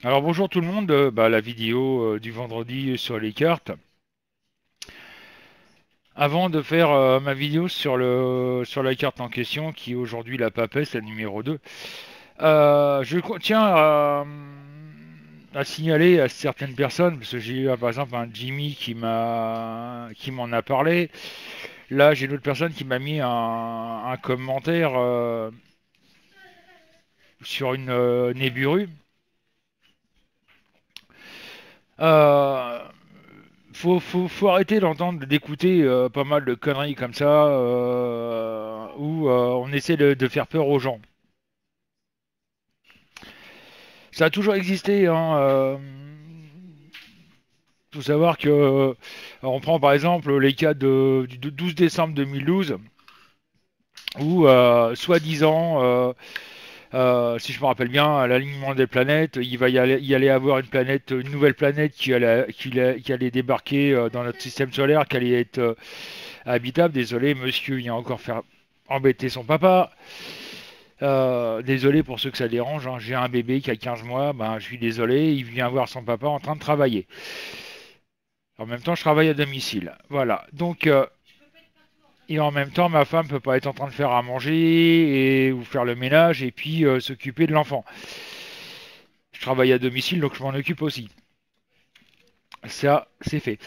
Alors bonjour tout le monde, la vidéo du vendredi sur les cartes. Avant de faire ma vidéo sur la carte en question, qui est aujourd'hui la papesse, la numéro 2, tiens à signaler à certaines personnes, parce que j'ai eu par exemple un Jimmy qui m'en a parlé. Là j'ai une autre personne qui m'a mis un commentaire sur une Nibiru. Euh, faut arrêter d'écouter pas mal de conneries comme ça, où on essaie de faire peur aux gens. Ça a toujours existé, hein. Faut savoir que, on prend par exemple les cas du 12 décembre 2012, où soi-disant, si je me rappelle bien, à l'alignement des planètes, y allait avoir une nouvelle planète qui allait débarquer dans notre système solaire, qui allait être habitable. Désolé, monsieur vient encore faire embêter son papa. Désolé pour ceux que ça dérange, hein. J'ai un bébé qui a 15 mois, ben, je suis désolé, il vient voir son papa en train de travailler. En même temps, je travaille à domicile. Voilà. Donc, et en même temps, ma femme peut pas être en train de faire à manger ou faire le ménage et puis s'occuper de l'enfant. Je travaille à domicile, donc je m'en occupe aussi. Ça, c'est fait.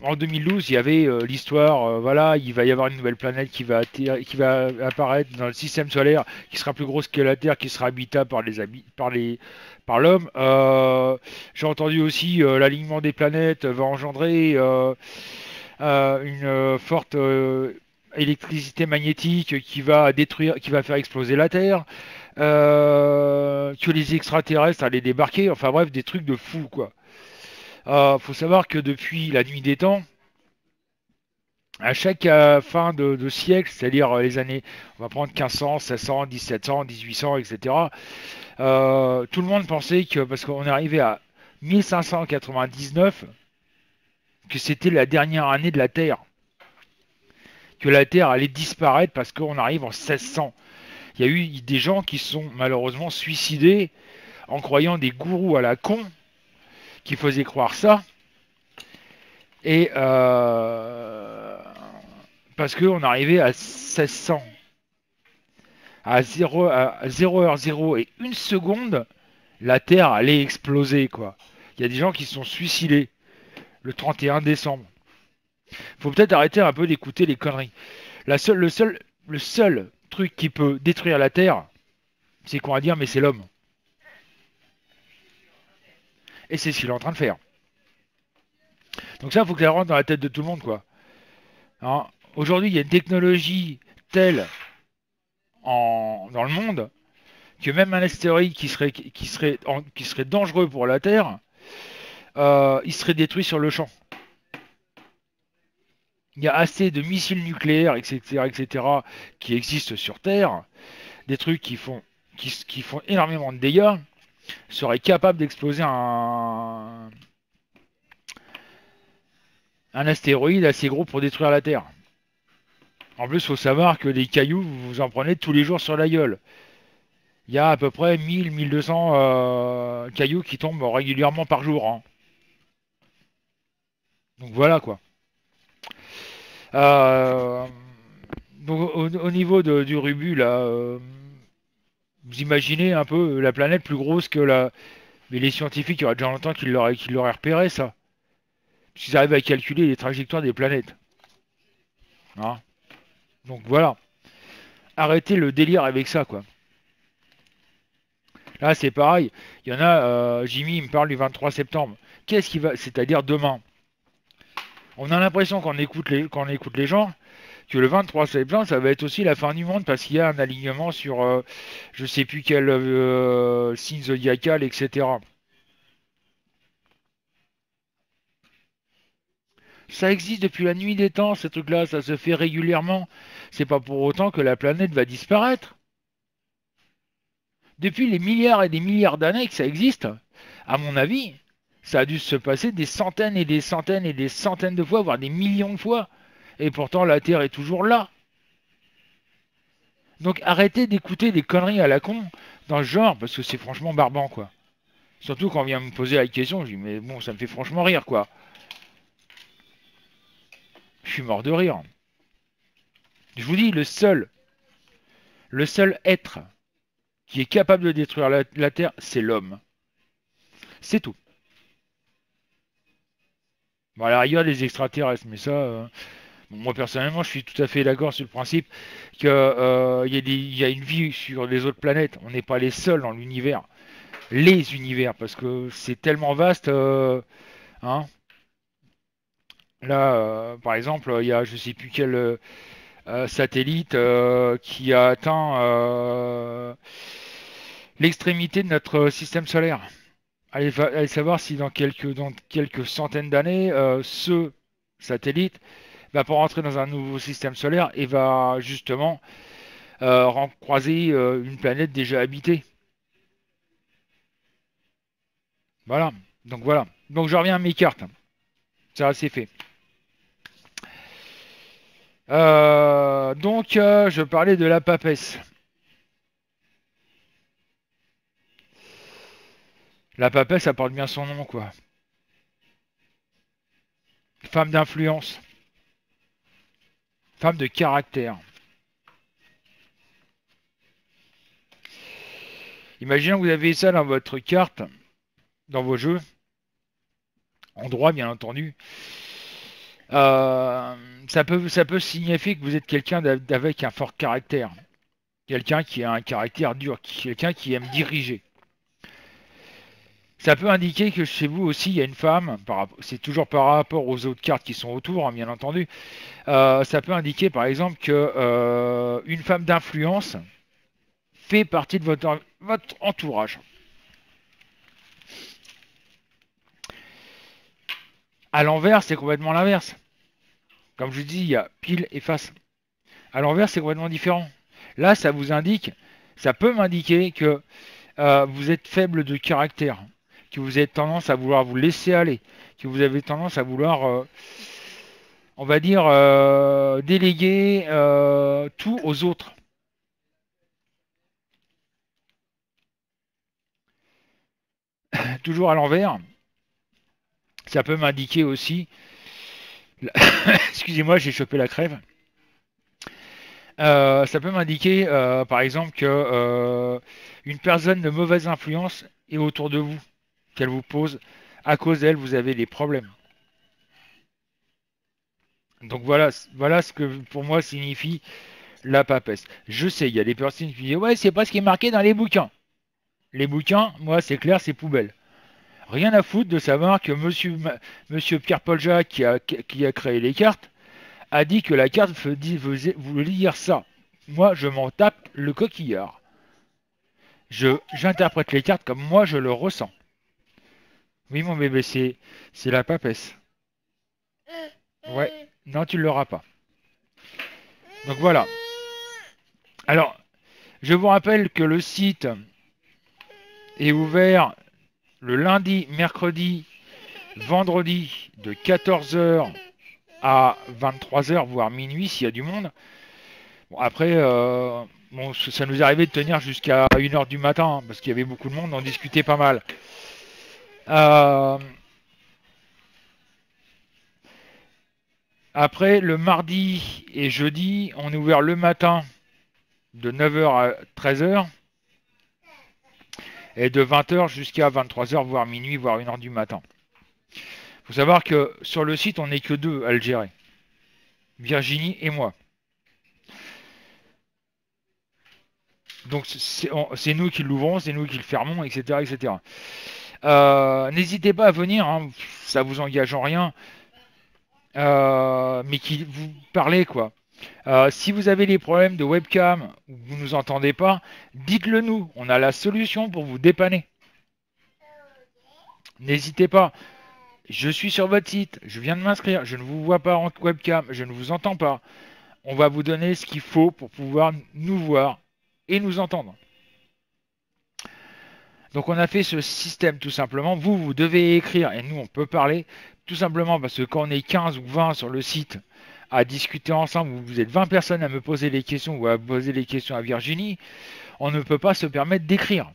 En 2012, il y avait l'histoire, voilà, il va y avoir une nouvelle planète qui va apparaître dans le système solaire, qui sera plus grosse que la Terre, qui sera habitable par l'homme. J'ai entendu aussi l'alignement des planètes va engendrer une forte électricité magnétique qui va faire exploser la Terre, que les extraterrestres allaient débarquer, enfin bref, des trucs de fou, quoi. Faut savoir que depuis la nuit des temps, à chaque fin de siècle, c'est-à-dire les années, on va prendre 1500, 1600, 1700, 1800, etc., tout le monde pensait que, parce qu'on est arrivé à 1599, que c'était la dernière année de la Terre, que la Terre allait disparaître parce qu'on arrive en 1600. Il y a eu des gens qui se sont malheureusement suicidés en croyant des gourous à la con qui faisaient croire ça. Et parce qu'on arrivait à 1600, à 0h0 et une seconde, la Terre allait exploser, quoi. Il y a des gens qui se sont suicidés le 31 décembre. Faut peut-être arrêter un peu d'écouter les conneries. Le seul truc qui peut détruire la Terre, c'est qu'on va dire, mais c'est l'homme. Et c'est ce qu'il est en train de faire. Donc ça, il faut que ça rentre dans la tête de tout le monde, quoi. Hein. Aujourd'hui, il y a une technologie telle dans le monde que même un astéroïde qui serait dangereux pour la Terre, il serait détruit sur le champ. Il y a assez de missiles nucléaires, etc., etc., qui existent sur Terre, des trucs qui font énormément de dégâts, seraient capables d'exploser un astéroïde assez gros pour détruire la Terre. En plus, il faut savoir que des cailloux, vous en prenez tous les jours sur la gueule. Il y a à peu près 1000-1200 cailloux qui tombent régulièrement par jour, hein. Donc voilà quoi. Euh, donc au niveau du Rubu, là, vous imaginez un peu la planète plus grosse que la. Mais les scientifiques, il y aurait déjà longtemps qu'ils l'auraient repéré ça. Ils arrivent à calculer les trajectoires des planètes. Hein. Donc voilà. Arrêtez le délire avec ça, quoi. Là, c'est pareil. Il y en a, Jimmy, il me parle du 23 septembre. Qu'est-ce qui va. C'est-à-dire demain. On a l'impression quand on écoute les gens que le 23 septembre, ça va être aussi la fin du monde parce qu'il y a un alignement sur je sais plus quel signe zodiacal, etc. Ça existe depuis la nuit des temps, ces trucs-là, ça se fait régulièrement. C'est pas pour autant que la planète va disparaître. Depuis les milliards et des milliards d'années que ça existe, à mon avis, ça a dû se passer des centaines et des centaines et des centaines de fois, voire des millions de fois. Et pourtant, la Terre est toujours là. Donc arrêtez d'écouter des conneries à la con dans ce genre, parce que c'est franchement barbant, quoi. Surtout quand on vient me poser la question, je dis, mais bon, ça me fait franchement rire, quoi. Je suis mort de rire. Je vous dis, le seul être qui est capable de détruire la Terre, c'est l'homme. C'est tout. Bon, à la rigueur, les extraterrestres, mais ça, moi personnellement, je suis tout à fait d'accord sur le principe qu'il y a une vie sur les autres planètes. On n'est pas les seuls dans l'univers. Les univers, parce que c'est tellement vaste. Hein. Là, par exemple, il y a je sais plus quel satellite qui a atteint l'extrémité de notre système solaire. Allez savoir si dans quelques centaines d'années, ce satellite va pas rentrer dans un nouveau système solaire et va justement croiser une planète déjà habitée. Voilà. Donc voilà. Donc je reviens à mes cartes. Ça c'est fait. Je parlais de la papesse. La papesse, ça porte bien son nom, quoi. Femme d'influence. Femme de caractère. Imaginons que vous avez ça dans votre carte, dans vos jeux, en droit bien entendu. Ça peut signifier que vous êtes quelqu'un avec un fort caractère. Quelqu'un qui a un caractère dur, quelqu'un qui aime diriger. Ça peut indiquer que chez vous aussi il y a une femme, c'est toujours par rapport aux autres cartes qui sont autour, hein, bien entendu. Ça peut indiquer par exemple que une femme d'influence fait partie de votre entourage. À l'envers, c'est complètement l'inverse. Comme je vous dis, il y a pile et face. À l'envers, c'est complètement différent. Là, ça peut m'indiquer que vous êtes faible de caractère, que vous avez tendance à vouloir vous laisser aller, que vous avez tendance à vouloir, on va dire, déléguer tout aux autres. Toujours à l'envers, ça peut m'indiquer aussi, excusez-moi, j'ai chopé la crève. Ça peut m'indiquer, par exemple, que une personne de mauvaise influence est autour de vous, qu'elle vous pose, à cause d'elle, vous avez des problèmes. Donc voilà ce que pour moi signifie la papesse. Je sais, il y a des personnes qui disent ouais, c'est pas ce qui est marqué dans les bouquins. Les bouquins, moi, c'est clair, c'est poubelle. Rien à foutre de savoir que monsieur Pierre-Paul Jacques, qui a créé les cartes, a dit que la carte voulait dire ça. Moi, je m'en tape le coquillard. J'interprète les cartes comme moi je le ressens. Oui, mon bébé, c'est la papesse. Ouais, non, tu ne l'auras pas. Donc voilà. Alors, je vous rappelle que le site est ouvert le lundi, mercredi, vendredi de 14h à 23h, voire minuit s'il y a du monde. Bon, après, ça nous est arrivé de tenir jusqu'à 1h du matin, hein, parce qu'il y avait beaucoup de monde, on discutait pas mal. Après, le mardi et jeudi, on est ouvert le matin de 9h à 13h et de 20h jusqu'à 23h, voire minuit, voire 1h du matin. Il faut savoir que sur le site, on n'est que deux à le gérer. Virginie et moi. Donc c'est nous qui l'ouvrons, c'est nous qui le fermons, etc. etc. N'hésitez pas à venir, hein, ça vous engage en rien, mais qui vous parlez quoi. Si vous avez des problèmes de webcam ou vous ne nous entendez pas, dites-le nous, on a la solution pour vous dépanner. N'hésitez pas. Je suis sur votre site, je viens de m'inscrire, je ne vous vois pas en webcam, je ne vous entends pas. On va vous donner ce qu'il faut pour pouvoir nous voir et nous entendre. Donc on a fait ce système tout simplement. Vous devez écrire et nous on peut parler tout simplement parce que quand on est 15 ou 20 sur le site, à discuter ensemble, vous êtes 20 personnes à me poser les questions ou à poser les questions à Virginie, on ne peut pas se permettre d'écrire.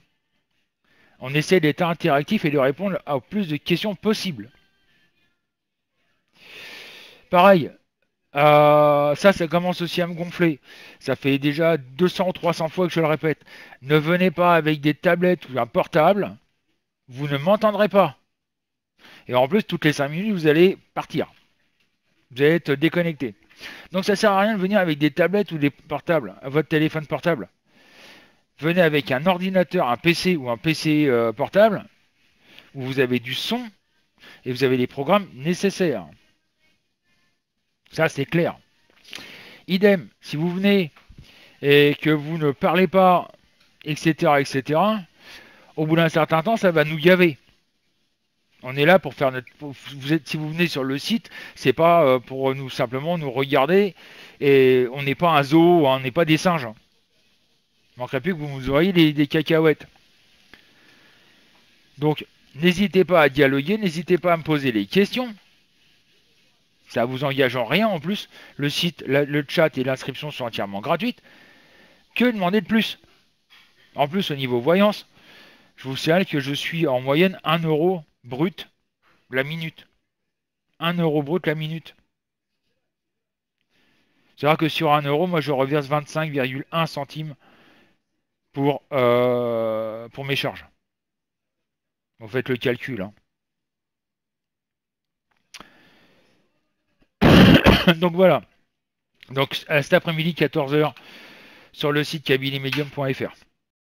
On essaie d'être interactif et de répondre à plus de questions possibles. Pareil, ça commence aussi à me gonfler. Ça fait déjà 200 ou 300 fois que je le répète. Ne venez pas avec des tablettes ou un portable, vous ne m'entendrez pas. Et en plus, toutes les 5 minutes, vous allez partir. Vous allez être déconnecté. Donc ça sert à rien de venir avec des tablettes ou des portables, votre téléphone portable. Venez avec un ordinateur, un PC ou un PC portable, où vous avez du son et vous avez les programmes nécessaires. Ça, c'est clair. Idem, si vous venez et que vous ne parlez pas, etc., etc., au bout d'un certain temps, ça va nous gaver. On est là pour faire notre. Si vous venez sur le site, c'est pas pour nous simplement nous regarder. Et on n'est pas un zoo, on n'est pas des singes. Il manquerait plus que vous nous auriez des cacahuètes. Donc, n'hésitez pas à dialoguer, n'hésitez pas à me poser les questions. Ça vous engage en rien en plus. Le site, le chat et l'inscription sont entièrement gratuites. Que demander de plus? En plus, au niveau voyance, je vous signale que je suis en moyenne 1 euro brut la minute. 1 euro brut la minute. C'est-à-dire que sur 1 euro, moi je reverse 25,1 centimes pour mes charges. Vous faites le calcul. Hein. Donc voilà. Donc cet après-midi, 14 h sur le site cabinetmedium.fr.